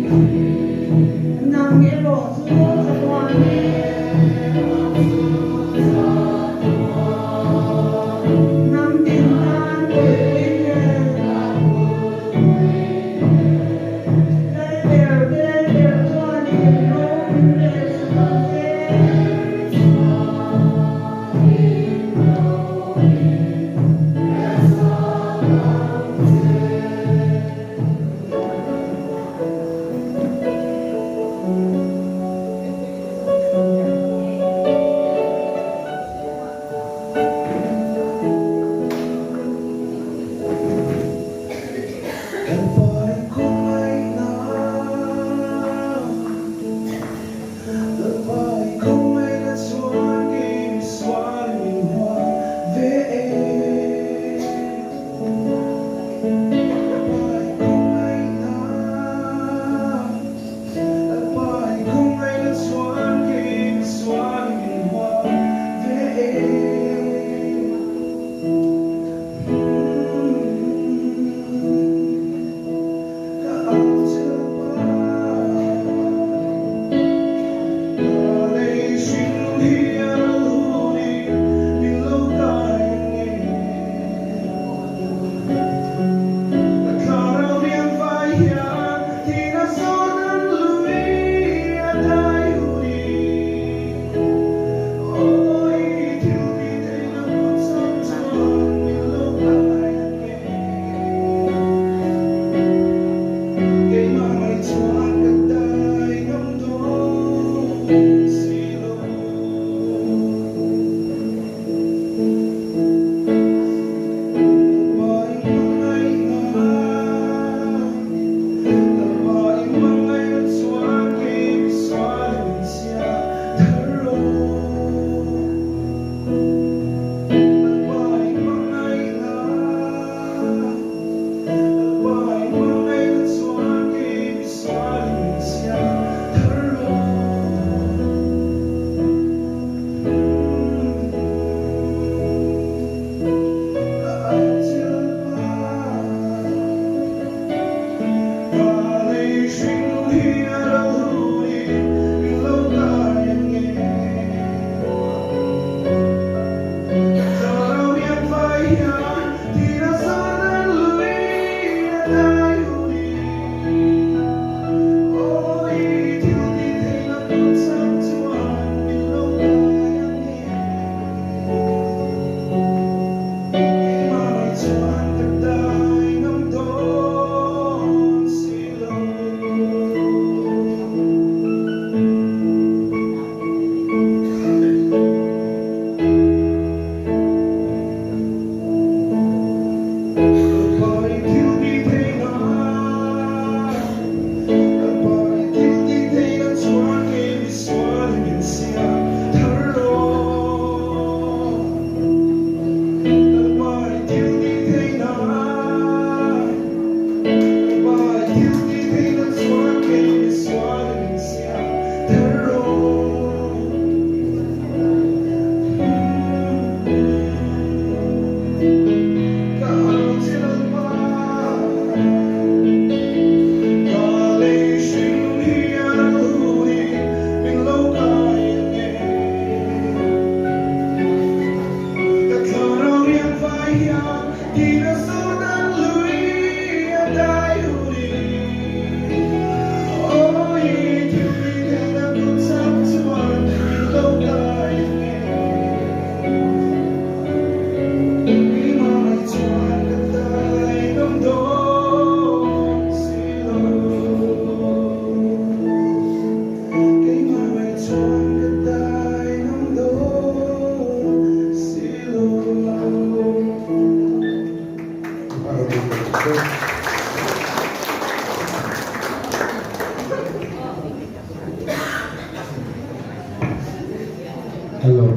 เ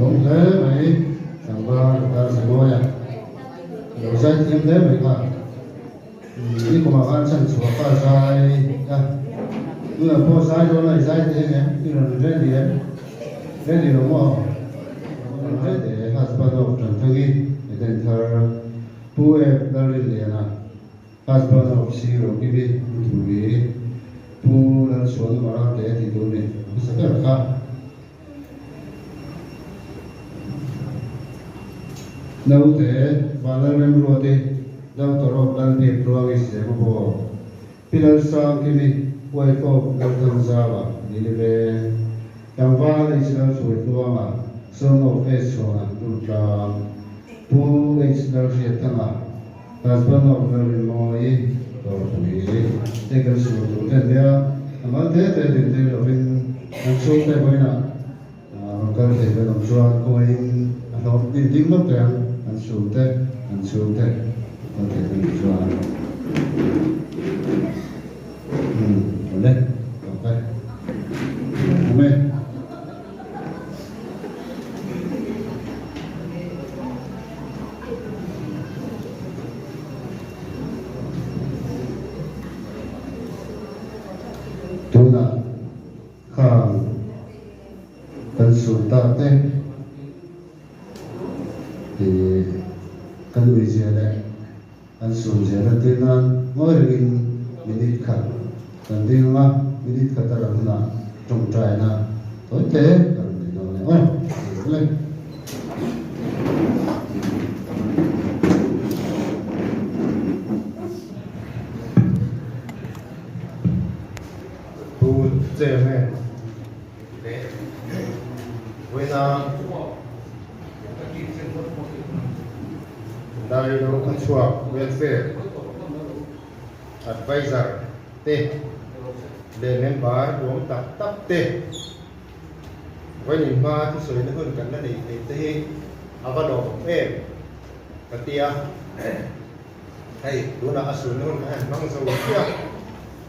cũng thế mấy chẳng qua ta sẽ ngồi à đầu dây thêm thế mấy cả đi của mà ăn chân sủa qua sai nha như là po sai đó này sai thế nhé như là cái gì đúng không cái để hạt bắt đầu trồng thagi để đến thở pu em đã lên liền à hạt bắt đầu xí rồi cái gì thủ gì pu đang xuống mà ra để thì tôi này sẽ rất là khác nấu thế và lên em luôn đi đâu tổ hợp đang đi pro cái gì mà bộ pillar sang cái gì quay câu đang tham gia vào đi về yang va này sẽ sủi tua mà sông ở phía sau là tụt là pu ấy sẽ riết tăng à husband of the moi rồi thì cái số tụt thế đấy mà thế thì là bên anh số thế vậy nè cái thì là làm cho coi nó đi tiếng mất rồi anh số thế có thể làm cho đấy ok amen tuna khang kan sulta te thì kan ui je le an sun je la te nan ngoi rin minit khat kan ding ma minit khat ra na trong trai na tối te kan ni no ne oi le这面为那dari do control welfare advisor te le member do tap te với những maที่สวยhơnกันนั่นเองที่อาบดอเอปะเตียให้ดูนะอสูรนู่นฮะน้องสวัสดี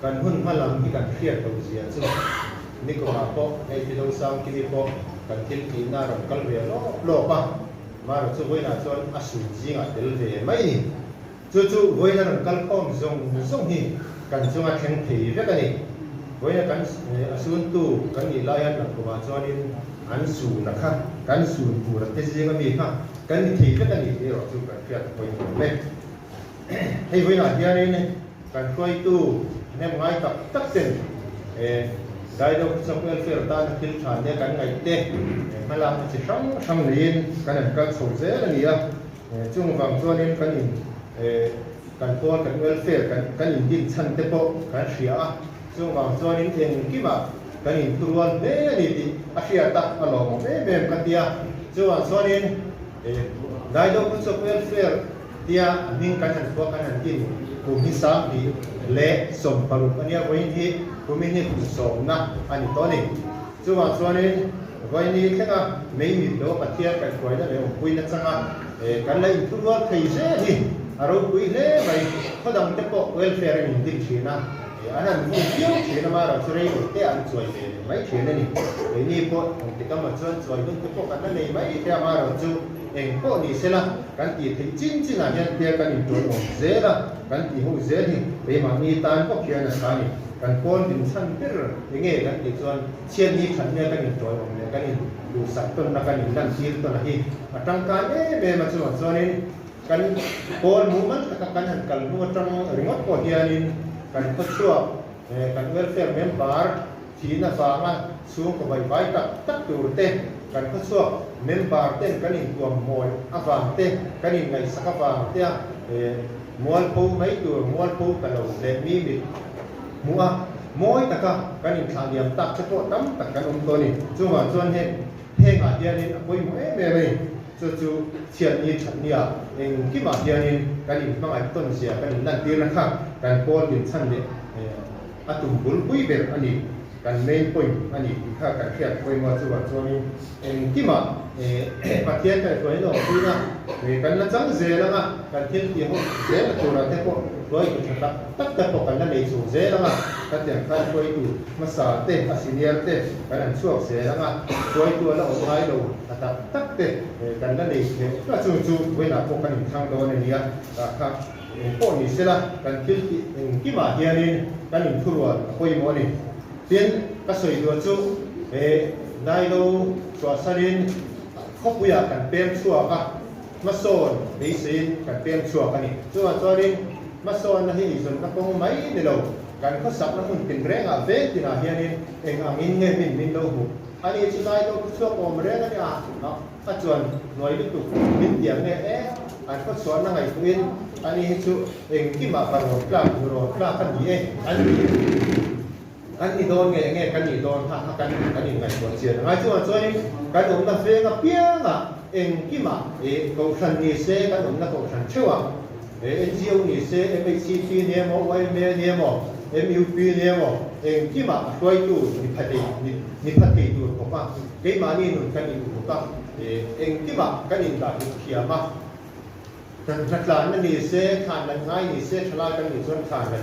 กันหุ่นพลังที่กันเครียดตัวเสียซึ่งนี่ก็มาพบในที่เราสร้างที่นี่พบกันที่ที่น่ารักกันเรียนโลกป่ะมาเราจะไว้น่าจนอสูรจริงอ่ะเดี๋ยวเรียนไม่นี่จู่ๆไว้น่ารักกันข้อมส่งนี่กันจงอาแข่งถีเรื่องกันนี่ไว้น่ากันอสูรตู้กันนี่ลายันหลังก็มาจนนี่อันสูรนะครับกันสูรผู้รักที่จริงก็มีค่ะกันนี่ถีเรื่องกันนี่ที่เราจู่กันเครียดไปหมดเลยให้ไว้น่าที่อะไรนี่กันช่วยตู้เนี่ยง่ายกับตักเส้นได้ดอกสังเกตเฟรด้านที่ฐานเนี่ยกันไงเตะมาลามันจะช่างเรียนกันกันส่งเสอะไรนี่อ่ะจุ่มฟังตัวนี้กันกันตัวกันเวลเฟรกันดินชั้นเตปกันเสียจุ่มฟังตัวนี้เองกี่บาทกันตัวเนี่ยนี่ที่อาชีพตักอารมณ์แบบกันเดียจุ่มฟังตัวนี้ได้ดอกสังเกตเฟรเดียนิ่งกันตัวกันดินภูมิศาสตร์ดีเละสมปรุอันนี้ไว้ที่ภูมินี่สมนะอันนี้ตัวนี้ส่วนนี้ไว้นี่แค่ก็ไม่มีโลกประเทศกันไว้ได้เลยคุยนั่นสังอ่ะกันเลยทุกวันที่เสียที่อารมณ์คุยเลยไปเขาดังจะปกเวลเฟร์นี่ดิ้นชีนะอันนั้นมุ่งเที่ยวชีนะมาเราจะได้เที่ยวสวยเลยไม่ชีนะนี่นี่พวกที่ก็มาชวนสวยต้องจะปกกันนั่นเองไม่เที่ยวมาเราจูเองพวกนี้เสร็จละกันที่จริงๆนะเนี่ยเที่ยวกันอีกตัวนึงเสร็จละกันที่หูเสร็จที่ไปมามีตานพวกเขียนอะไรนี่กันโอนดินชั้นเปร์ยังไงกันที่ส่วนเชียนนี้ชั้นเนี่ยกันอีกตัวนึงเนี่ยกันอีกดูสัตว์ต้นนักกันอีกด้านชีลต้นนี้ตั้งการเบมาส่วนนี้กันโอนมูมันกันหันกันมูตั้งริมอตพวกเขียนกันก็ชั่วกันเวลเฟร์เมมเบอร์ที่น่าฟังอ่ะสูงกว่าใบตักตัวเต้กันก็ชั่วเมมเบอร์เต้กันอีกตัวมวยอ่ะฟังเต้กันอีกไงสักฟังเต้มวยปูไม่ตัวมวยปูกันเราเล่นมีบิดมัวมวยตะกันอีกทางเดียมตักเฉพาะตั้มตะกันตัวนี้จู่ว่าส่วนเฮงอาเดียนี่คุยไม่จู่เชียนนี้ฉันเนี่ยเองที่มาเดียนี่กันอีกบางไอ้ต้นเสียกันนั่นตีนะครับกันโกนดินชั้นเนี่ยตุ่มบุญคุยแบบอันนี้ก กันเมนปุ่นอันนี้ที่ข้ากันเทียบไปมาส่วนนี้ที่มาประเทศไทยตัวนี้เราที่นะกันนั่งจังเจแล้วนะกันเที่ยวที่ห้องเจแล้วตัวเราที่พวกร้อยกุศลตักแต่พวกกันนั่นเองสูงเจแล้วนะกันอย่างข้าช่วยดูมาสาเตะอาศิเนียเตะกันนั่นช่วยเจแล้วนะช่วยตัวเราเอาไว้เราตักเตะกันนั่นเองก็จู่ๆเวลาพวกกันทางโดนเนี่ยครับพวกนี้เสร็จละกันเที่ยวที่มาเฮียนี่กันอยู่ทั่วคุยหมดนี่เพียงก็สวยตัวจู่ได้เราสวดสรินคบวิญญากันเปลี่ยนชั่วกันมาโซนดีสินกันเปลี่ยนชั่วกันนี่ส่วนสรินมาโซนนั่นที่ส่วนกระโปรงไม่เดียวกันเขาสับแล้วมันเป็นแรงอาเวที่น่าเฮียนี่มินเงินมินเราหูอันนี้สุดท้ายเราชั่วโมงแรงกันเนี่ยเนาะถ้าส่วนหน่วยตุกมินเดียงเนี่ยอันก็สอนนั่งไอ้ตัวอันนี้ชุที่มาบังคับกล้าดูกล้ากันนี่อันนี้โดนไงกันนี่โดนหักกันนี่ไงตัวเสียไงส่วนนี้กันผมน่ะเฟ้กับเปี้ยงที่มากองทัพนี่เสียกันผมน่ะกองทัพชั่วNGO นี่เสีย MHCP เนี่ยมั้ง YMA เนี่ยมั้ง MUP เนี่ยมั้งที่มาช่วยดูนิพพติดูผมว่าเกี่ยมานี่หนุนกันนี่ผมว่าที่มากันนี่แบบเขียมานักลานนั่นนี่เสียขานนั่นง่ายนี่เสียฉลาดกันนี่ส่วนขานกัน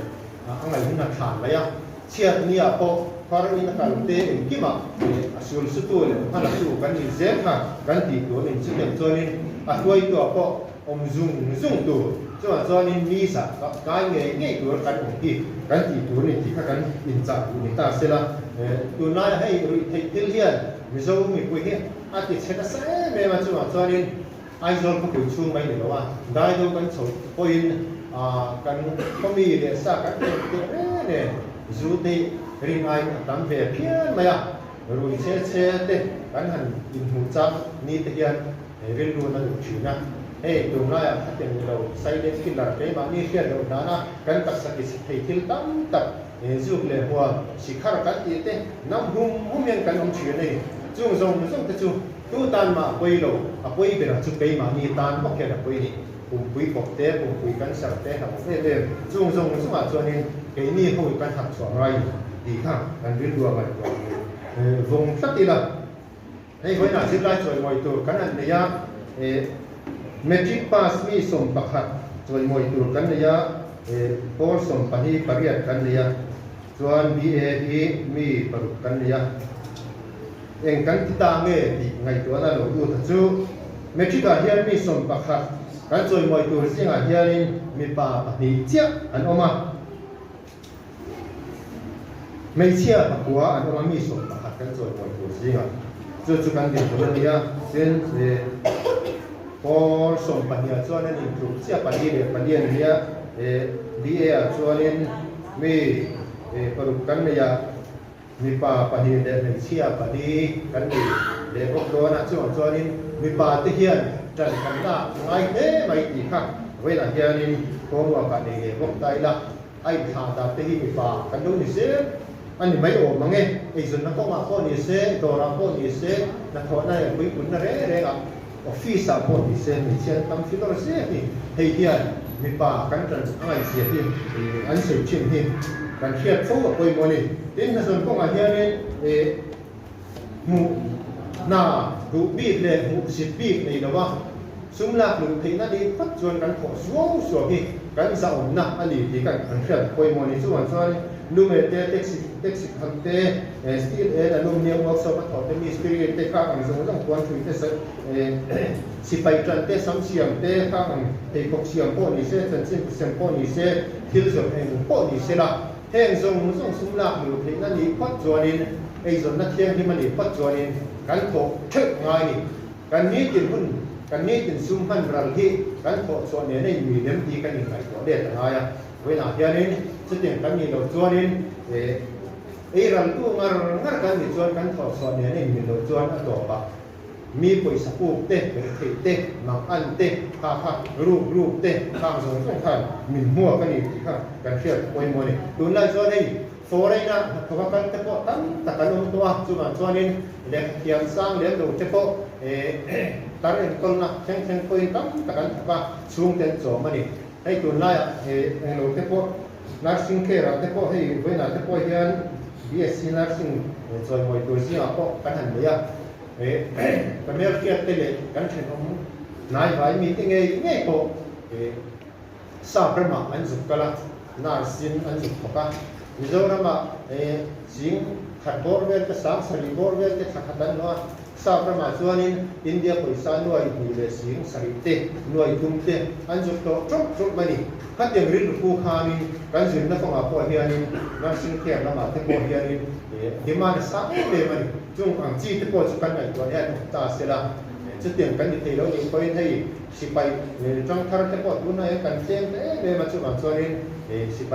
อะไรที่นักขานอะไรอ่ะเชื่อนี่อ่ะพอเราอินกับเตะกี่มาสูลสุดตัวเลยถ้าเราสู้กันนี่เสียค่ะกันตีตัวนี่สิ่งที่ตัวนี้ช่วยตัวพอซุ่งตัวส่วนนี้มีสักการเงี้ยตัวกันที่กันตีตัวนี่ที่กันอินจับนี่ตาเสร็จละตัวนั้นให้ที่เรียนมิโซมีคุยเงี้ยอาทิตย์เช้าเสร็จไม่มาส่วนนี้ไอ้ส่วนก็คือช่วงไม่เดียวว่าได้ดูกันสดพอยกันก็มีเรื่องสักกันเนี่ยจุดที่เรื่องไอ้ตามแบบเพี้ยนมาอ่ะรู้เชื่อเด็กกันหันอินหูจับนี่ที่ยันเรื่องรู้นั่นชื่อนะตรงนั้นอ่ะถ้าเป็นเราใส่เด็กกินอะไรมานี่เชื่อเราด้านะกันตักสักสิ่งที่ตั้มตับจุดเลยหัวสิขาร์กันที่เต้น้ำหุ่มยังกันน้ำชื่อนี่จุ่มแต่จุ่มตัวตานมาคุยเราคุยเป็นจุดไปมานี่ตานพวกแกคุยนี่ผมคุยกับเต้ผมคุยกันสักเต้ครับจุ่มมาส่วนนี้ไอ้นี่คุยกันหักสองไรดีครับกันเรียนรู้อะไรวงสักทีละให้คนหน้าสิบไร่ช่วยมวยตัวกันนั่นเนี่ยเมจิกพาสมีสมบัติช่วยมวยตัวกันเนี่ยโพลสมปนิปริยัติกันเนี่ยส่วน BAE มีปรุกันเนี่ยกันที่ตามเงี้ยไงตัวนั้นเราดูถ้าจู่เมจิกาเฮียมีสมบัติกันช่วยมวยตัวสิ่งเฮียนี่มีป่าปนิเจ้าอันออกมาไม่เชื่อปักหัวอันนั้นมีส่วนประหัตกันส่วนมวยตัวจริงอ่ะจุดกันเดียวตัวนี้เช่นพอส่งปัญญาส่วนนั้นถูกเชื่อปัญญาเนี่ยดีส่วนนี้มีปรุกันเนี่ยมีป่าปัญญาเดินเชื่อปัญญากันดีเด็กพวกโดนส่วนนี้มีป่าที่เฮียนจัดกันได้ไม่ตีข้างเวลาเฮียนี่พอว่ากันเองพวกไทยละไอ้ทางตาที่มีป่ากันดูนี่เสียอันนี้ไม่โอ้มั้งไอ้ส่วนนั้นก็มาพ่อนี่เสียตัวเราพ่อนี่เสียนักโทษนั่นคุยคุณนั่นเรื่องอ่ะออฟฟิศพ่อนี่เสียนี่เสียทำฟิลล์เสียนี่เฮียมีป่ากันจนอะไรเสียที่อันเสียชิ้นที่กันเทียบสู้กับคุยมันนี่ทีนี้ส่วนพวกเฮียนี่หูหน้าหูบีบเลยหูสิบบีบนี่นะว่าสุ่มหลักหรือที่นั่นดีพัดชวนกันขอสวมที่กันสาวนักอันนี้ที่กันเทียบคุยมันนี่ส่วนลูเมเตเท็กซิคันเตสตีลอลูมิเนียมออกซอกถอดมีสปิริตเตข้างสมมติต้องควรช่วยเตสิไปจันเตสัมเสียมเตข้างเตปกเสียมโปนิเซจันซิมเสียมโปนิเซทิลส่วนโปนิเซละแห่งทรงสุ่มหลักหรือที่นั่นดีพัดชวนนี่ไอ้ส่วนนักเที่ยงที่มันดีพัดชวนนี่กันโถเชิดง่ายนี่กันนี้กินหุ้นกันนี้กินซุ่มหันรัลที่กันโถส่วนนี้ในมีเดิมทีกันยังไงตัวเด็ดอะไรอ่ะเวลาเที่ยงนี้สุดที่กันนี้เราชวนนี่รัลตู้งัดกันที่ชวนกันโถส่วนนี้ในมีเราชวนตัวปะมีปุ๋ยสปูเตะเตะหนังอันเตะข้ารูปเตะข้างสองข้างมีหัวกันนี่ข้างกันเชื่อปุ๋ยมันนี่ดูแลชวนนี่โฟร์ได้นะเขาก็กันเฉพาะตั้งแต่กันลงตัวส่วนนี้เด็กเขียนสร้างเลี้ยงดูเฉพาะตอนนี้คนนะเช่นคุยตั้งแต่กันว่าช่วงเต็มสองมันนี่ให้ตัวไล่เราเฉพาะนักสิ่งเคราะห์เฉพาะให้เวลาเฉพาะเฮียน BSc nursing จอยมวยตัวสิงก็กันหันเลยก็เมื่อเกียรติเลยกันเช่นผมนายไว้มีที่ไงก็สาประมาอันสุดก็ละนาสินอันสุดก็มิโซรามาสิงขัดบอร์เวลก็สามสรีบอร์เวลก็ขัดดันว่าสาประมาส่วนนี้อินเดียไปสานด้วยมีเลสิงสรีเตด้วยกุมเตอันสุดก็จบมานี่ถ้าเดี๋ยวริบผู้ขานี่กันสินนักของอาปอเฮียนี่นักสิงเทียนละมาที่ปอเฮียนี่ดีมาเนี่ยสักเดือนมันจงอังจีที่ปอจุกันไหนตัวนี้ตาเสียละจะเตรียมกันที่เราเองไปให้สิไปจังทาร์ที่ปอดูนะกันเตรียมเนี่ยมาจุกันส่วนนี้สิไป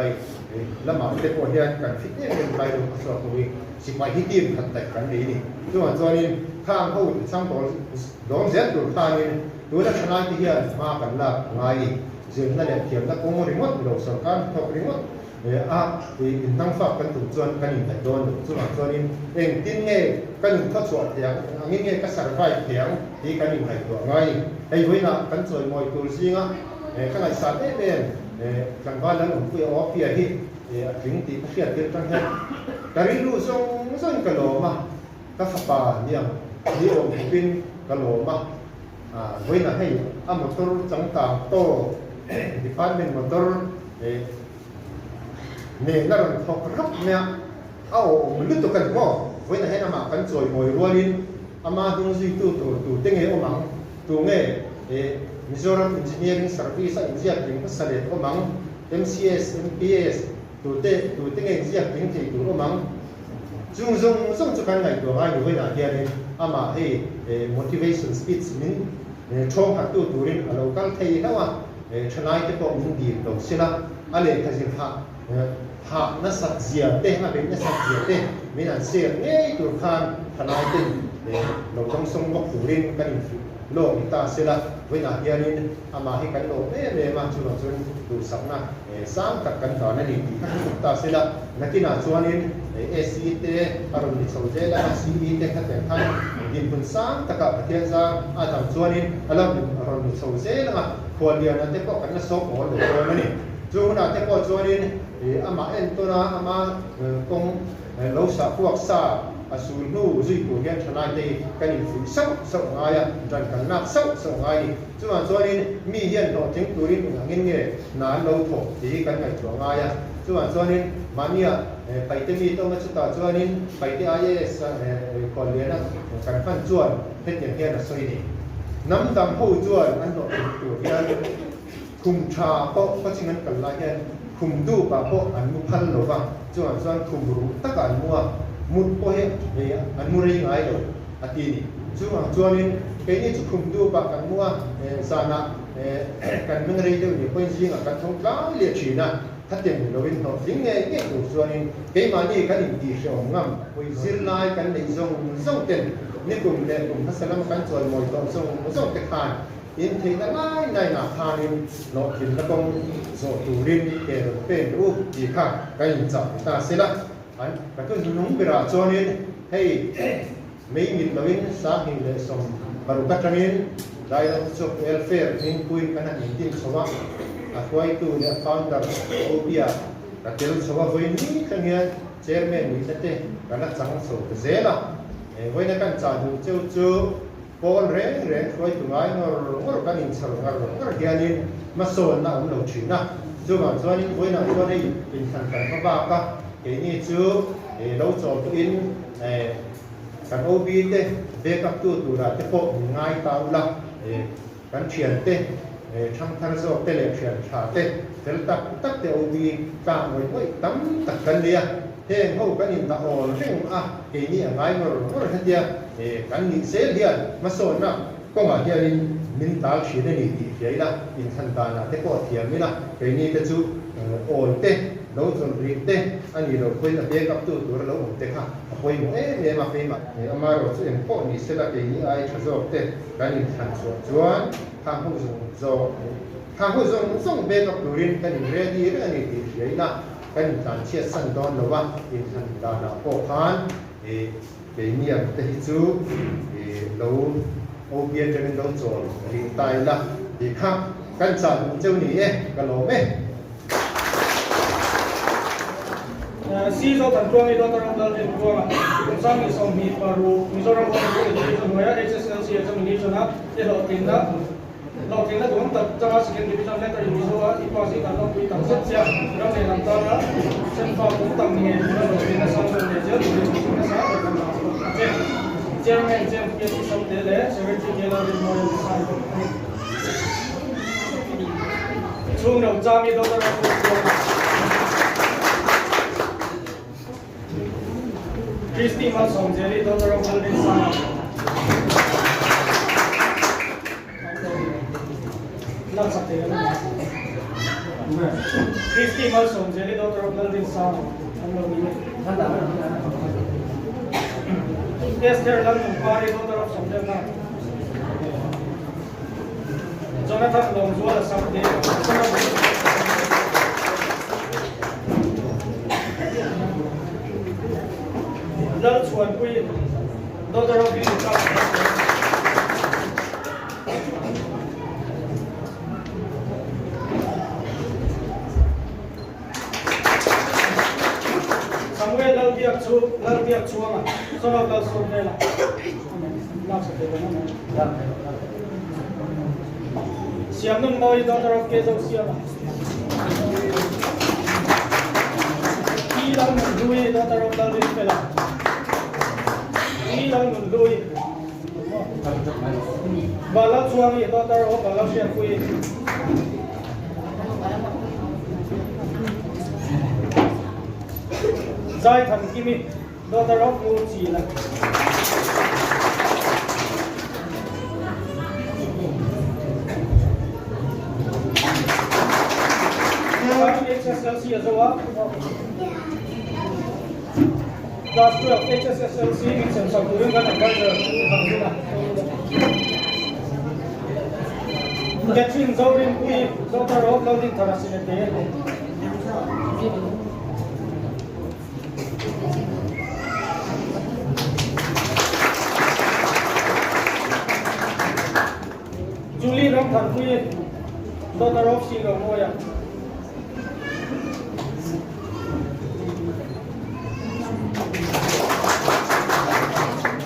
ละมาที่ปอเฮียกันฟิตเนี่ยเป็นไปดูสอบตัวนี้สิไปที่ทีมขัดแต่กันดีนี่จุกันส่วนนี้ข้างเขาช่างตัวดองเจ็ดตัวข้างนี้ดูนักชนะที่เฮียมากันละไงซึ่งนั่นแหละเทียมนักโกงริมดเราสังกัดทอกริมดอินทั้งฝากกันถูกจวนกันอินแต่โดนส่วนส่วนนี้เองทิ้งเงี้ยกันทดสอบเถียงงี้เงี้ยก็สั่งไฟเถียงที่กันอินแต่ตัวไงไอ้เว้ยนะกันสวยมวยตัวซิงอ่ะข้างในสารเนี่ยกันว่าแล้วผมคุยเอาเพียที่ถึงตีเพียที่ตั้งแต่แต่ริรู้ส่งกะโหลมาก็สปาเนี่ยที่องค์เป็นกะโหลมาเว้ยนะให้มอเตอร์จังต่างโตดิพาร์ตเมนต์มอเตอร์เนี่ยนั่นเขารับเนี่ยเอาลึกตัวกันก็เว้ยนะให้นำมากันสวยมวยรัวลิ้นมาตรงซีตัวเต็งเอ๋อมังตัวเงี้ยMizoram Engineering Service India King Salet Omang MCS MPSตัวเต็งเงี้ยเก่งที่ตัวมังจงจะกันไหนตัวง่ายอยู่เว้ยนะเฮียนี่มาให้ motivation speech มิ้นช่องหัดตัวรินเราก็เที่ยวว่าชนะที่พอมุ่งดีตรงสิละอะไรก็จะหานักสัตย์เสียเต้มาเป็นนักสัตย์เสียเต้มีนักเสียเนี่ยตัวข้ามชนะที่เราต้องส่งวัคซีนกันโลกตาสิละเวลาเฮียนี่มาให้กันโลกเนี่ยมาจุดดูสักนะสามกับกันตอนนั้นดีตาสิละนักที่น่าชวนนี่SC เตอารมณ์สุดเจริญ CE เตขัดแต่งขันดินพุ่นสามตะกับประเทศซาอาจารย์ชวนนี่อารมณ์สุดเจริญนะควรเดียวนั่นเด็กก็กันสอบหัวหลวงมันนี่จูน่าเด็กก็ชวนนี่มาเอ็นตัวนะมาคงเราสักพวกซาสูนนู่จุยกูเงี้ยชนะที่กันอีกฝุ่นสักง่ายจันกันนักสักง่ายจุดนั้นส่วนนี้มีเห็นเราถึงตัวนี้อย่างเงี้ยนานเราถกที่กันไงตัวง่ายจุดนั้นส่วนนี้มันเนี่ยไปที่มีตัวมันจะต่อส่วนนี้ไปที่IASคนเรียนนะกันฟันส่วนเป็นอย่างเงี้ยนะส่วนนี้น้ำดำผู้ส่วนอันต่อตัวเงี้ยคุมชาเพราะฉะนั้นกันไรเงี้ยคุมดูป่ะเพราะอันมุพันหรือว่าจุดนั้นส่วนคุมรู้ตั้งแต่มัวมุดโป้เฮียอันมุรีง่ายเลยอาทินี้ช่วงนี้เป็นนี่จุดคุมดูปากกันมัวสานะกันมึงเรียนเดี๋ยวนี้เป็นสิ่งกันท้องกลางเลี้ยชีนะถ้าเต็มเราเป็นตัวสิ่งเนี่ยช่วงนี้เป็นมานี่กันดีเชียวงามไปซิลไลกันในส่งเต็มนี่กลุ่มทัศนคติส่วนมวยต้องส่งเตะขานยินทีนั้นในหน้าทางนี้เราถึงกระต้องโซตูรินเกลเป็นรูปดีค่ะกันจับตาเสียละก็ต้องนุ่งเวลาช่วงนี้ให้ไม่มีตัวนี้สาเหตุเลยส่งบรรลุกันนี้ได้รับจบเอลเฟอร์ทิ้งคุยกันในทีมสวะอาควายตัวเนี่ยฟาวเดอร์โอเบียแต่เจ้าสวะวันนี้ทั้งนี้เชอร์แมนนี่จะเต้กันนักสังสรรค์เจล่ะวันนี้กันจ่าดูเจ้าพอเร่งควายตัวไงงอกันอินสระงอเดียนี่มาโซนนะเราชินะช่วงนี้วันนี้ช่วงนี้เป็นทางการมาบ้าก็เห็นนี่จูเราจอดตัวอินกันโอบีเต้เบกับตัวระเต้พอง่ายตาละกันเชียนเต้ช่างทางโซ่เต้เล็กเชียนชาเต้เต้ตักเต้โอบีกางไว้ตั้มตักกันเดียเฮงเขากันอินตาโอเร่งเห็นนี่ง่ายมากเดียกันนี่เสียเดียมาโซนนะก็มาเดียนี่มินตาชีนี่ดีเดียละอินทันตานะเต้พอเทียมนี่นะเห็นนี่เต้จูโอนเต้เราจนรีบเต้อันนี้เราคุยกับเด็กกับตัวเราเต้ค่ะคุยมั้ยเนี่ยมาเป็นมามาเราจะเห็นพวกนี้เสร็จแล้วที่ไอ้ชอบเต้การนี้ทันส่วนทางผู้ส่งเบกับตัวเรียนกันเรียนดีเรื่องนี้ดีใหญ่ละกันการเชี่ยสันดอนเราว่าอินทันดานาโปพานเป็นเนี่ยเต้จูเราโอเบียนจะเป็นเราจนรีตายละดีครับกันสั่งเจ้าหนี้กันหลงไหม Season tan tuang itu orang dalam tuang, kumsam ni som mi baru, misalnya orang itu jadi semua HSLC itu division up, dia lo kena tuang tak cara second division letter ini soal ipasi tak tahu kita setiap orang yang antara senfa kumtam ni, orang kena sama manager, kena sama chairman champion system dele, secretary general di Moyo Design. Chung nam jami itu orang Christy Malsong jadi daughter of Alvin Sana. Lang sakti kan? Christy Malsong jadi daughter of Alvin Sana. Ano ini? Esther Lang Mumpari daughter of Samdena. Jonathan Longzuala sakti. Lal Chuan Kui, daughter of Bill Samuel Lal Biak Chuanga, son of Lal Sordela. Siam Nun Maui, daughter of Kezo Siama. Ilang Lui, daughter of Lal Vizpela. Ilang Lui. Balak Suami, daughter of Balak Syakui. Zai Tham Kimi, daughter of Mu Chila. HSLC as well. Class 12 HSLC in terms of doing that advisor. Catherine Zaurin Kui, daughter of Louding Tarasinete. Julie Ramthan Kui, daughter of Silo Moya.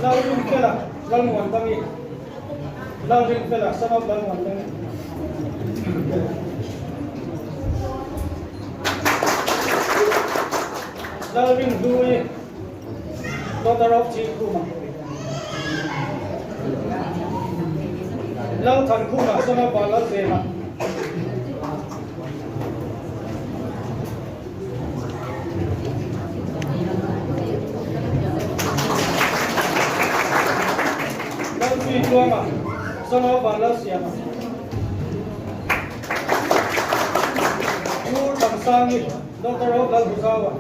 Laujung Fela, Lalmuan Bangi. Laujung Fela, son of Lalmuan Bangi. Lalvin Dui, daughter of Chi Kuma. Lau Tan Kuma, son of Balal Zema. Son of Balasiama. Nur Tamsangi, daughter of Lalbuzawa.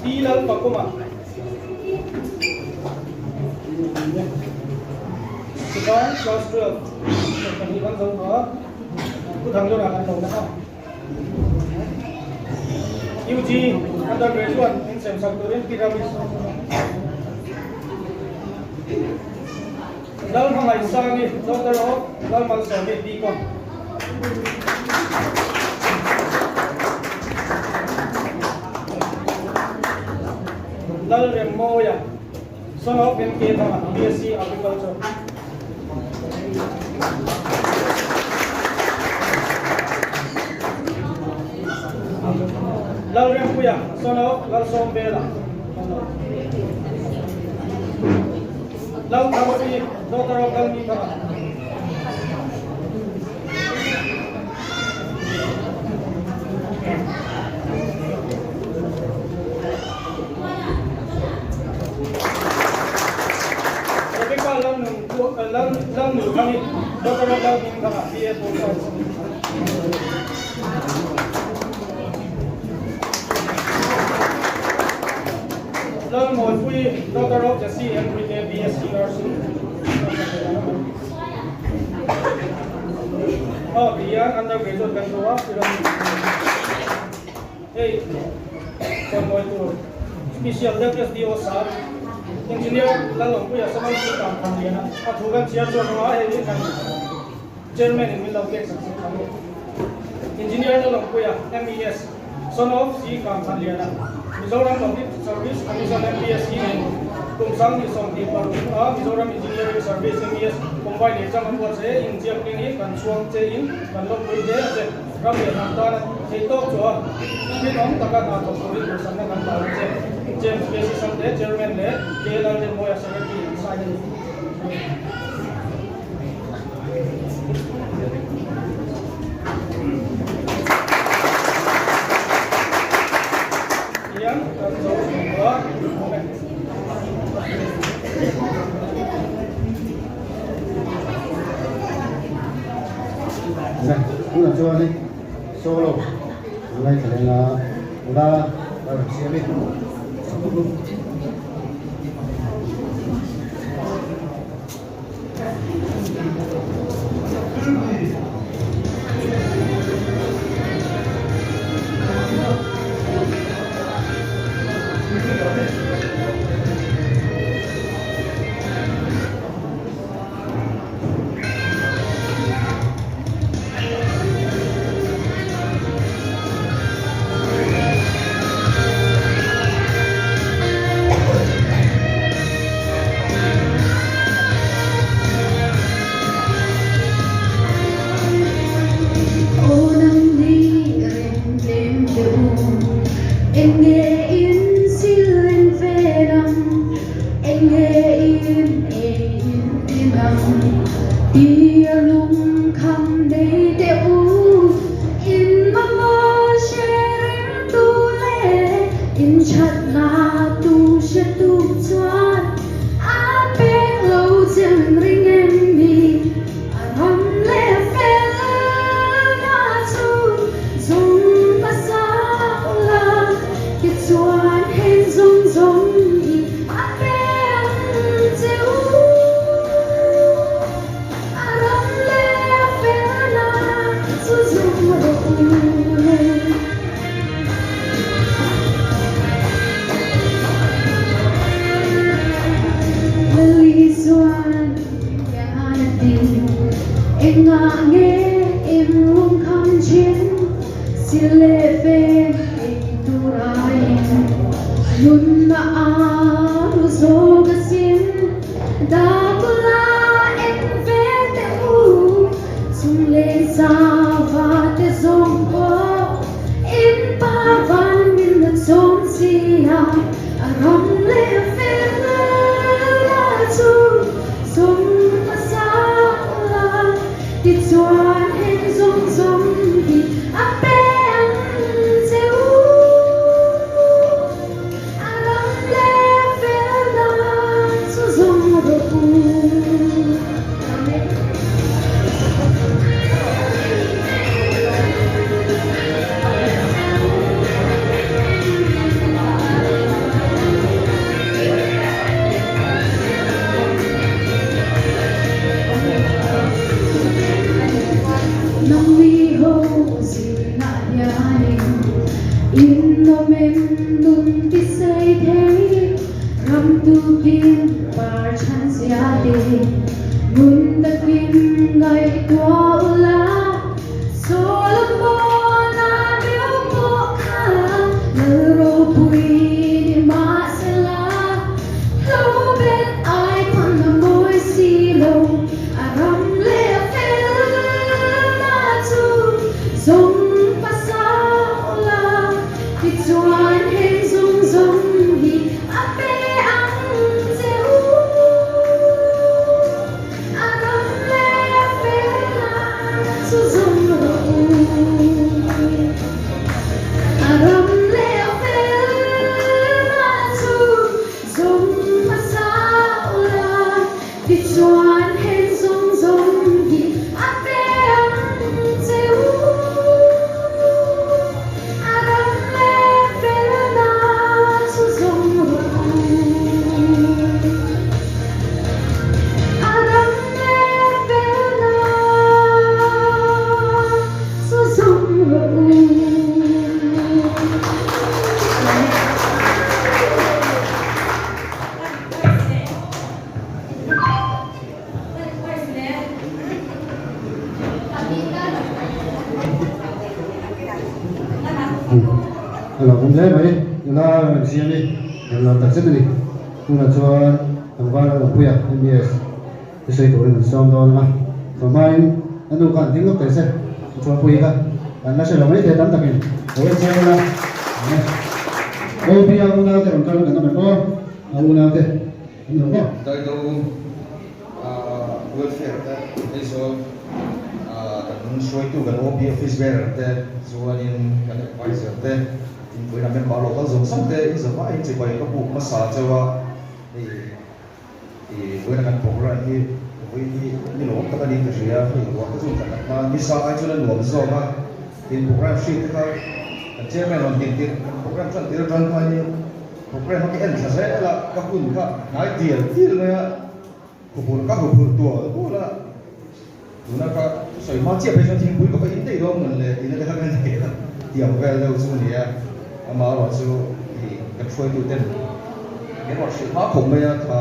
Tilal Pakuma. Sekarang class 12. Pemilihan Zauha. Kudang Jorangan Zauha. UG undergraduate in Sam Sakturin Pyramid. Lal Hamay Sani, daughter of Lal Malsani Dikon. Lal Remoya, son of MK Tama, BSc Agriculture. Lal Rempuya, son of Lal Sombela. Lal Tamapi, daughter of Lal Mikara. Rebecca Lal Nurkani, daughter of Lal Mikara, B.A. Lal Moifui, daughter of Jesse Enrique, BSc Nursing. Oh, Bian undergraduate Gantua, Hey, from Moitu. Special WSDO Sab. Engineer Lalong Puya, Samal Sikam, Pandiana. Atugan Chia Chonwa, Hey, chairman in Milau Kek Saksin Kamu engineer no Longpuya MES son of C Kam Sanliana Mizoram Public Service Commission MES in Kumsang ni Song Di Paru Mizoram Engineering Service MES combine exam buat saya in Jiap ini kan suang saya in kan Longpuya saya aja kami nantian saya tahu juga kita orang takkan atau kulit bersama kan tahu saya James Casey Sante chairman le KLR dan Moya Secretary saya yang terjauh dua momen. Nah, kuna coba nih solo. Mulai kalian udah siap nih. เราผมเลยไหมเราเสียนี่เราตัดเส้นนี่คุณอาจจะทำว่าเราคุยอ่ะ MBS จะใช้ตัวเรื่องซ้อมตอนนะทำไมนั่นดูการทิ้งก็เตะเส้นชวนคุยกันอันนั้นใช่เราไม่ได้ทำตะกี้โอ้ยเสียแล้วโอ้พี่เอาหน้าเตะผมกันกันทำไมก็เอาหน้าเตะนี่หรอ Dari tu welfare te iso kan suai tu kan OP office bearer te zuanin kan advisor te in pui na member lo ka zong sang te iso ba in che bai ka bu ma sa chewa pui na kan program hi pui ni lo ka ni ka ria hi wa ka zung kan na ni sa ai chu na nuam zo ma in program sheet ka kan chairman on tin program chan tir tran ma ni program ki en sa se la ka kun ka ngai til na kupur ka kupur tua pula tuna ka soi ma chia pe thing pui ka pa in te do ngan le in ka kan ne ka tiam vel lo chu ni ya ama wa chu i ka thoi tu ten ke wa shi ma khom me ya tha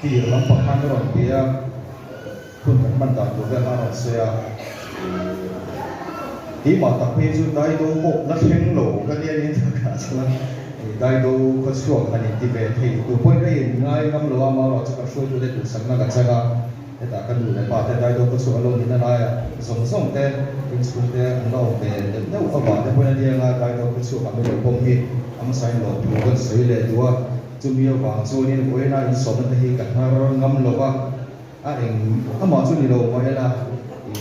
ti lam pa khan ro pe ya kun kan man ta tu ve la ro se ya ti ma ta pe chu dai do ko na theng lo ka ni ni ta ka chu dai do ko chuak ani ti ve thei tu point re ngai ngam lo ama ro chu ka thoi tu de tu sang na ka chaga eta kan du le pa te dai do ko chu alo ni na na ya song song te in school te no pe de no ka ba te point dia nga dai do ko chu ka me lo pom hi am sai lo tu ko sei le tua chu mi wa chu ni ko na in so na te hi ka na ro ngam lo ba a eng ama chu ni lo ma ela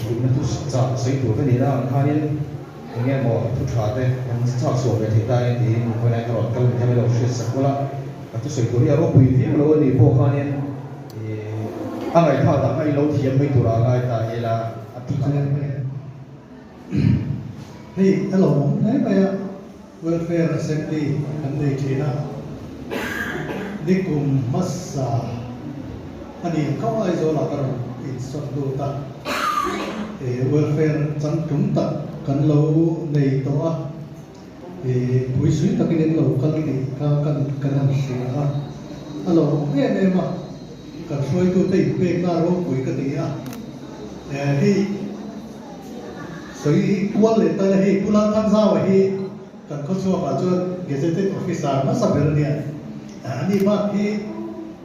tu na tu cha sei tu ka ni na kha ni nghe mò thu thả thế em chọn số về thì đây thì hôm nay tôi tôi theo mình đọc sách sắc là tôi sử dụng nhiều bùi phim rồi thì phổ khăn nên anh ấy thao tác hay lâu thì em mới tụi nó lại tại là tôi không Hey, hello. Nãy bây welfare assembly anh đi chỉ na đi cùng massa anh em không ai rồi là cái in xuất đồ ta welfare chẳng chúng ta kan lo nei to a pui sui takin lo kan ni kan han se a alo ne ma kan soi tu te pe na ro pui ka ni a hi soi kwal le ta hi pula kan sa wa hi kan ko so ba chu gazetted officer na sa ber ni ani ma hi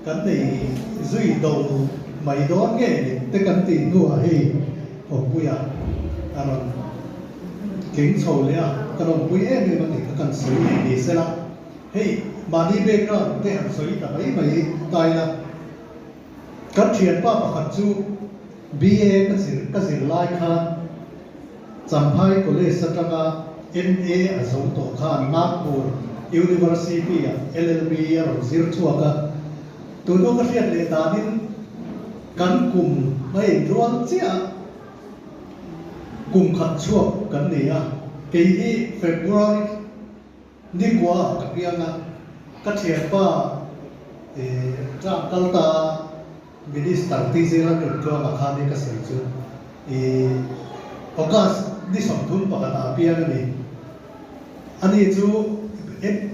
kan nei zui do mai do nge te kan ti nu a hi ho puya aron kính sầu lẽ cái đồng quý em thì mình cái cần sấy để xem là hey mà đi về cái để làm sấy tại đấy mấy tài là cắt tiền ba bạc chú BA cái gì lại khan chăm phai của lê sát ra MA ở giống tổ khan Nagpur University LLB ở Zir chua cả tụi nó cái chuyện lệ ta nên cắn cùng mấy ruộng chứ cùng khát chuộc cái này à cái gì February đi qua cái việc là cái chuyện ba trang câu ta minister tí gì là được cho là khá đi cái sự chứ August đi sống thun bạc ta bia này anh ấy chú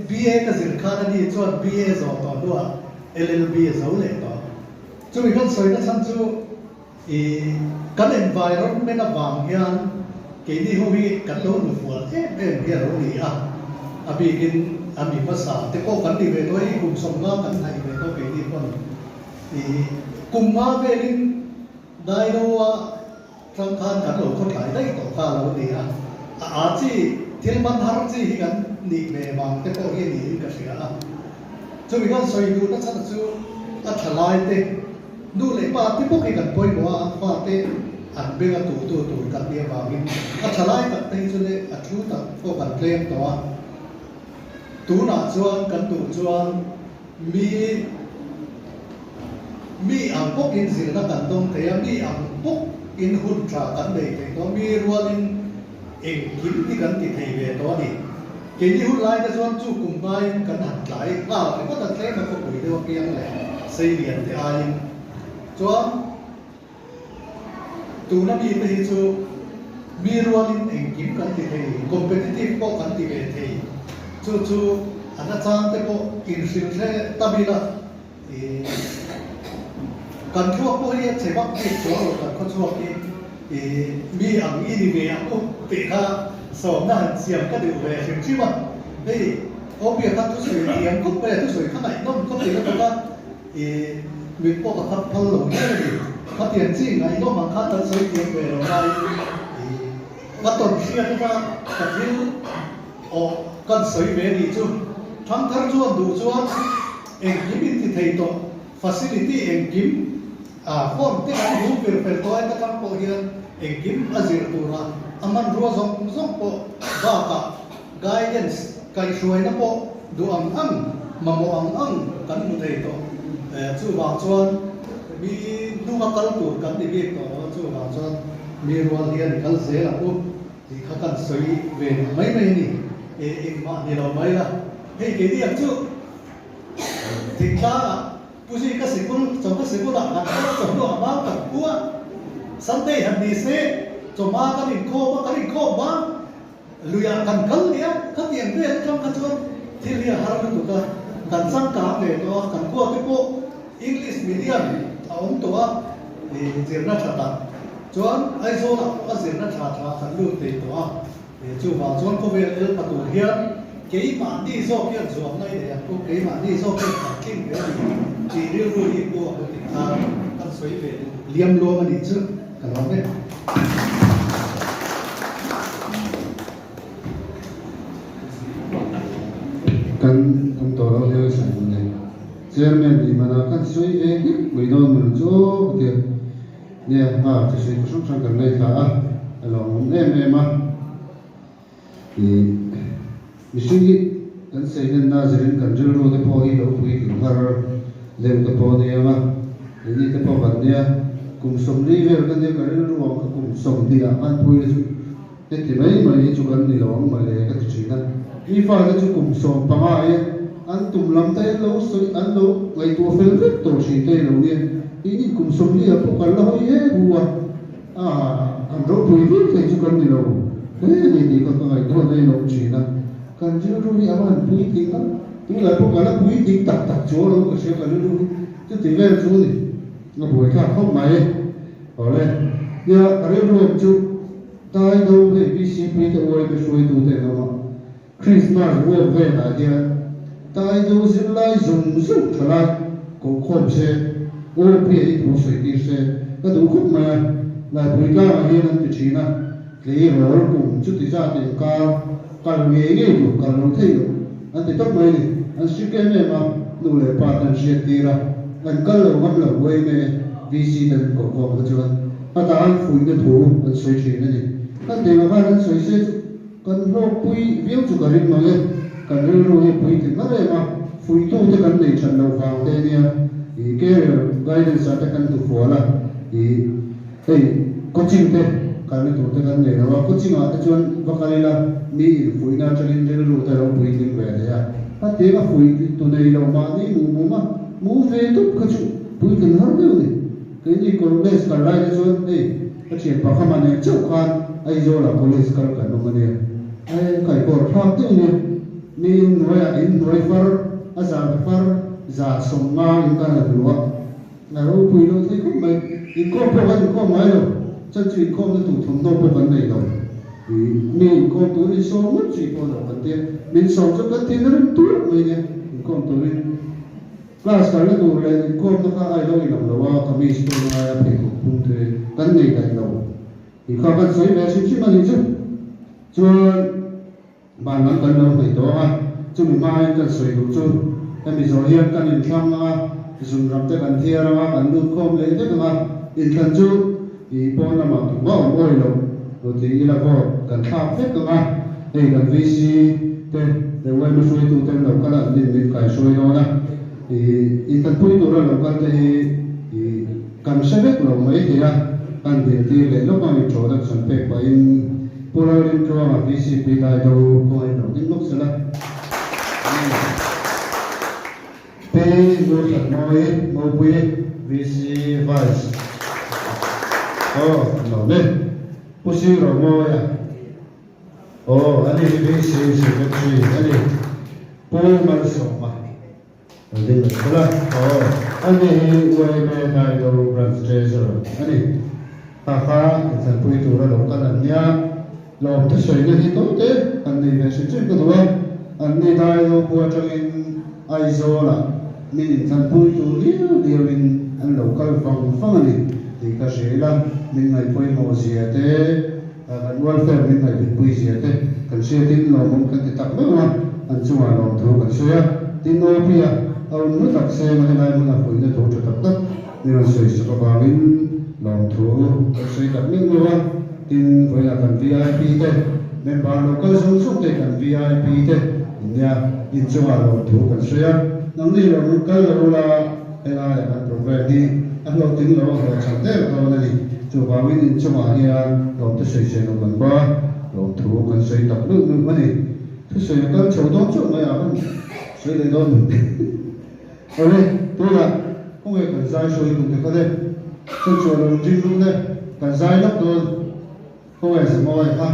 BA cái gì khá anh ấy chú BA rồi toàn đó LLB rồi lệ đó chú mình con soi nó chăm chú cái environment là vàng hiền cái đi hôm nay cái lối nụ phù em hiện rồi đi à bị cái bị mất sản thì có cái đi về thôi cùng sống nó cái này về thôi cái đi con thì cùng mà về đi đại đô trong khan cái lối con cái đấy tổ cả lối đi chỉ thiên văn har chỉ cái đi về vàng thì có cái đi cái gì cho mình con soiดูnó chắc chú ta trả lại thếดูเลยป่ะที่พวกกันป่วยว่าป่ะเต้อันเบงตัวกันเดียวว่ามิอัศลัยตัดเต้จุเลยอัศรุตัดพวกกันเคลมตัวหน้าจวนกันตัวจวนมีอังพวกอินสิลนักกันตรงแต่มีอังพวกอินหุ่นชากันเด็กตัวมีรัวลินเองคิดที่กันติดไทยเวตัวนี้เกี่ยหุ่นลายกันจวนจู่กลุ่มไปกันหันไหลอ้าวก็ตัดเคลมมาพวกปุ๋ยเดียวเพียงแหละเสียนที่อายิงcho tu na bi te chu mi rualin eng kim kan ti thei competitive ko kan ti ve thei chu ana chang te ko in sil the tabila kan thuak ko ria chebak ti chu kan ko chuak ki mi ang i ni ve ko te kha so na siam ka de ve sim chi ma เฮ้ยโอเปียครับทุกส่วนเตียงก็ไปทุกส่วนข้างในน้องก็ตีแล้วก็มีพวกกับพันหลงเนี่ยดิเขาเตียงจริงไงน้องบางครั้งตัดสวยเตียงไปเราได้ก็ต้นเชียร์ที่ว่าตัดยิ้มออกกันสวยเวดีจุทั้งจวนดูจวนเองยิ้มที่ไทยตัว facility เองยิ้มคนที่เราดูเป็นตัวเองก็ทำโปรเฮียเองยิ้มอาศัยตัวเรามันรัวส่งโปรบ้ากับ guidance การช่วยนะโปดูอังมาโมอังกันมุทัยตัวจู่บางส่วนมีดูมาคัลตูกันที่เรียกตัวจู่บางส่วนมีรัวเรียนกันเสียละปุ๊บที่เขากันสวยเวนไม่นี่เองมาเนี่ยเราไม่ละเฮ้ยเกี่ยจู่ถึงตาผู้ชี้ก็สิบุลจงก็สิบุลละกันจงดูอาบ้ากับกัวสันเดย์หันดีเซ่จงมากันอินโคบ้างลุยกันกันเนี่ยเขาเตียงเรื่องจงกันจนที่เรียกฮารุตุกันกันสังกัดเลยตัวกันกัวที่พวกอังกฤษมีเดียมเอาตัวเจริญชาติจนไอ้โซล่ะก็เจริญชาติกันรู้ตีตัวจู่ว่าจนเขาเป็นเอลประตูเฮียเกี่ยมันดีโซ่เกี่ยนสวมในเดียพวกเกี่ยมันดีโซ่เกี่ยนขัดขิ้งเดียวจีเรียกรู้ดีกว่าติดตามกันสวยเป็นเลี้ยมโลมันดีซึ่งกันว่าเนี่ยกันทำตัวเราเยอะสุดเลยเชื่อไหมดีมันกันสวยเองไม่โดนมันโจ้เดียวเนี่ยจะสวยก็ช่างกันเลยค่ะลองมามิชิกันเสียงน่าจะเรียนกันจะรู้แต่พออีเราคุยถึงฮาร์เรื่องแต่พอเนี่ยมานี่แต่พอกันเนี่ยกุมสมรีเวลกันเนี่ยกันเรื่องรู้ว่ากุมสมดีอ่ะมันพูดเลยจุแต่ที่ไม่จุกันนี่เราไม่เลยกันที่จีนมีฟ้าจะจุกุมสมปังไอ้อันตุ่มลำไส้เราสวยอันเราไว้ตัวเฟลล์ตัวชีเตเราเนี่ยนี่กุมสมรีอ่ะพวกกันเราเฮ้ยหัวอันเราพูดเลยจุกันนี่เราเฮ้ยนี่ก็ต้องไอ้ตัวในเราจีนกันจะรู้นี่อามันพูดจริงนะตัวเราพวกกันพูดจริงตักโจ้เราก็เชื่อกันรู้จะตีแม่รู้นี่เราพูดข้าเข้ามาเอาเลยเนี่ยเรื่องรู้จุตายดูเลยวิสิปีตัวไว้ไปช่วยดูแต่เราคริสต์มาสวันเวลาเดียตายดูสิ่งไรสุ่มทลายก็คบเสียโอ้เพียร์ผู้ช่วยดีเสียก็ดูคุกมาลายบริการเฮียนั่นจะชี้นะเลยรอกุ่มจุดที่จะเป็นการเงี้ยอยู่การลงเที่ยวอันที่ต้องไม่เลยอันสิ่งแม่มาดูเลยปาตันเชียดีละอันก็เรากำลังไว้เมื่อวิสิตันก็คบกันจวนอาจารย์ฝุ่นกันถูอันสวยชีนั่นเองอันเดียวกันอันสวยเสียกันโลกปุยเบี้ยวจุกันริมมาเลยกันเรื่องรู้ให้ปุยถึงนั่นเลยมาฝุ่นตู้ที่กันในชั้นเราฟังเดียเนี่ยอีกแก่ไกด์สัตว์กันถูกหัวละอีเฮ้ยโคชิ่งเต้การเล่นตัวกันเนี่ยนะว่าโคชิ่งอาจจะชวนว่ากันเลยละมีฝุ่นน่าจะเล่นเรื่องรู้แต่เราปุยถึงแบบเดียถ้าเด็กฝุ่นตัวในเรามานี่มูเฟตุกขจุปุยถึงหาเดียวนี่คือนี่คนเล่นกันไล่ชวนเฮ้ยก็เชียร์ปากมันเนี่ยเจ้าขันไอ้โจล่ะคนเล่นกันลงมาเนี่ยไอ้ใครก็พร้อมที่เนี่ยมีหน่วยฟาร์อาจารย์ฟาร์จะส่งมาอินกันหรือว่าเราคุยเราที่ก็ไม่อินก็พวกกันก็ไม่หรอกจะจีนก็จะถูกทำโดนพวกกันในเรามีก็ตัวนี้ส่งมันจีบเรากันเดียมีส่งจะกันที่นั่นตัวไม่เนี่ยก็ตัวนี้คลาสกันแล้วตัวเรียนก็ต้องไอ้เราอีกแล้วว่าคำมีสิ่งอะไรเป็นคุ้มเทกันในเราอีกข้อกันสวยแบบชิมันนี่จวนบ้านนั้นกันเราไปตัวจุ่มมากันสวยดูจุ่มแต่มีโซเฮียนกันอินข้างจุ่มรับแต่กันเทียร์กันดูคอมเลยได้กันอินกันจุ่มอีปอนน้ำมันถูกว่าโอ้ยเราตัวที่เราก็กันข้าวเfetกันเฮ้ยกันวิซีแต่วันมาช่วยตัวเต็มเราก็ละนิดกันช่วยเรานะอินกันพูดตัวเรากันแต่กันเสด็จเราไม่เทียกันเดียร์ที่เลยเราก็มีโจทย์สันเปกไปพวกเราเรียนรู้ว่าวิสิปีได้ดูก็ให้เราดิ้นลุกเสียละเป็นรูปแบบโมบุยวิสิไวส์โอ้เราเนี่ยผู้ชื่อเราโมยโอ้อันนี้วิสิสิบเอ็ดปีอันนี้ปูมันสองมาอันนี้ก็ละโอ้อันนี้วัยเมื่อได้ดูบรันสเตเซอร์อันนี้ถ้าข้าจะพูดตัวเรากันอันนี้เราจะช่วยกันที่ตัวเด็กอันนี้เป็นสิ่งที่ตัวเรา อันนี้ได้เราปวดจังอินไอโซล่ะมีท่านผู้ดูเรียวอินอันเราก็ฟังนี่ที่ก็เสียละมีไงป่วยโมเสียเตกันวันเฟอร์มีไงเป็นป่วยเสียเตกันเสียทิ้งเรามุ่งกันติดตักแล้วนะอันช่วยเราถูกกันเสียทิ้งโนเปียเอาหนุ่มตักเสียมาให้ได้มันคุยได้ถูกตักตักนี่เราสวยสุขภาพวินเราถูกสวยตักมิ่งเลยทิ้งเวลากัน VIP เตเมมเบอร์เราก็ส่งเตกัน VIP เตเนี่ยอินช่วยเราถูกกันเสียน้องนี่เราก็รู้ละเวลาอย่างโปรแกรมนี้อันเราทิ้งเราฉันเตเราเนี่ยจุบาวินอินช่วยเนี่ยเราจะใช้เสียงกันบ้าเราถูกกันสวยตักลุ่มวันนี้ทุกสิ่งก็โชว์ต้องจุดไม่เอาสวยเลยโดนโอเคตัวละพวกกันใจสวยคุณก็ได้ช่วยเราจริงๆเลยกันใจนักโดนพวกสมอยครับ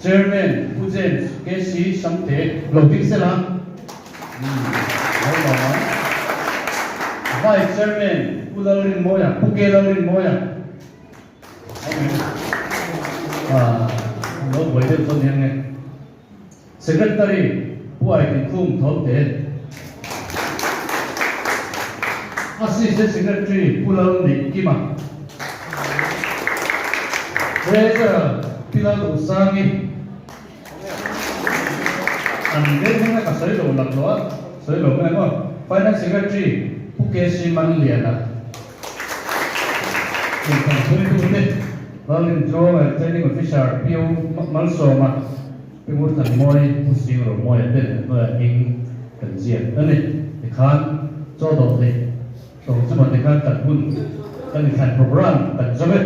Chairman, Pujen, Keshi, Shamte, Lobik Selam. Vice Chairman, Pulaurin Moya, Pukelaurin Moya. Lo buổi đêm tuần này. Secretary, Puai Kum Thomte. Assistant Secretary, Pulaurin Kima. Treasurer, Pilar Usami. Anh đến những cái sợi đồ lật đó, sợi đồ cái này Finance Secretary, Pukeshi Manliana. Mình cần thuê tu đi. Và mình cho training officer, Pio Malsoma, Pio một thằng môi, một siêu rồi môi đến và in cần diện. Anh ấy, thì khán cho đầu thì, đầu cho bọn thì khán tận quân, anh ấy khán program tận cho biết.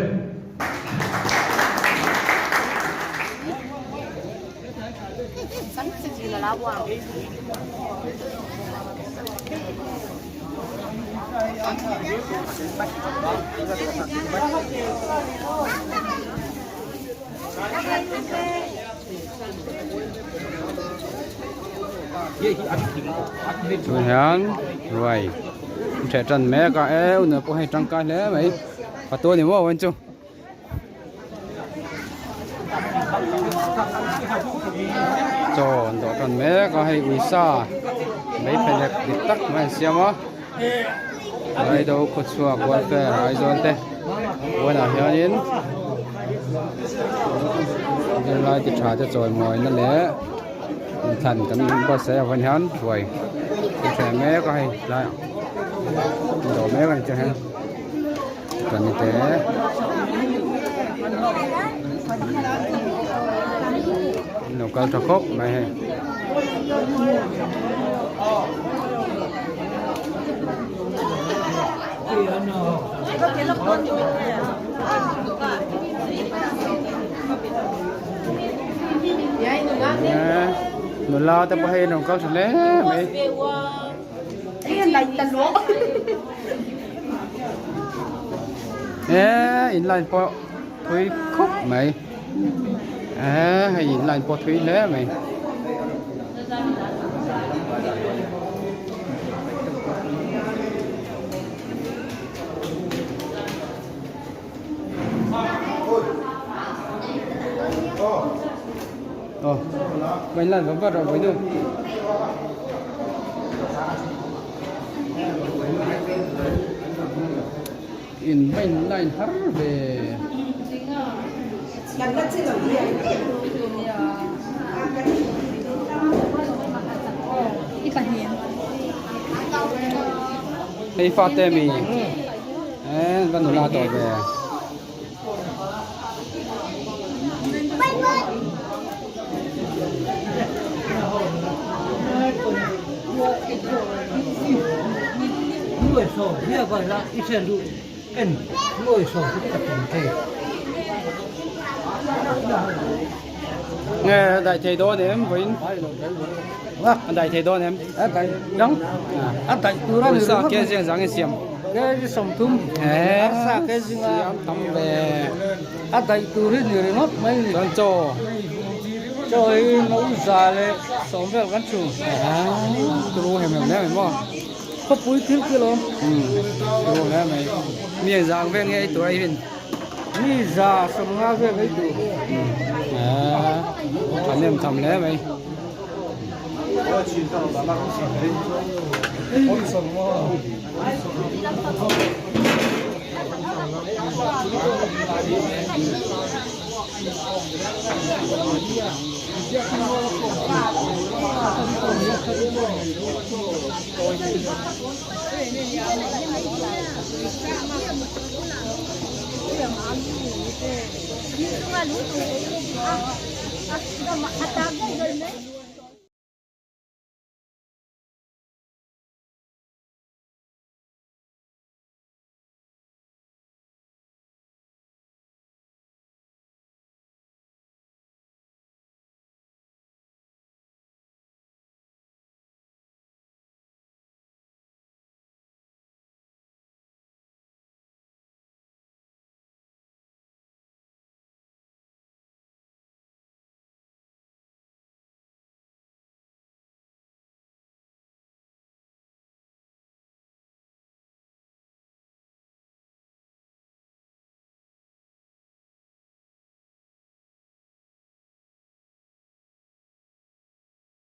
Rồi hán rồi trẻ trần mẹ cả eo nữa có hay trăng cái lẽ mấy và tôi thì mua bên chung cho đó trần mẹ có hay uy sa mấy phần đẹp đi tắc mà xem á đây đâu có xua qua phê ai rồi thế qua nào hiểu đến nên lại thì trả cho rồi mọi nó lẽ thành cần có sẽ vẫn hắn rồi thì sẽ mấy có hay lại đổ mấy cái cho hắn cần như thế nấu cơm cho khóc mày hay nụ lo tao hay nấu cơm cho lẽ mày in lại po thui khóc mày hay in lại po thui lẽ mày mình lần vẫn bắt đầu với được in mình lại hắt về hay phát tem mi con nó la tội về nuôi sò như vậy là ít xem đủ em nuôi sò cũng tập trung thế nghe đại thầy đó em với đại thầy đó em tại đóng tại tôi ra sao kia riêng dáng cái xiêm cái sông thum sa cái gì mà tắm về tại tôi rất nhiều nó mấy con trâu trời nó giàเลยsống về gắn chuồng tôi em đấy mày mua có bụi thiếu kia luôn tôi đấy mày miếng giang về nghe tôi ấy bênนี่già sống ngã về mấy đủ anh em thầm đấy mày Hãy subscribe cho kênh Ghiền Mì Gõ để không bỏ lỡ những video hấp dẫn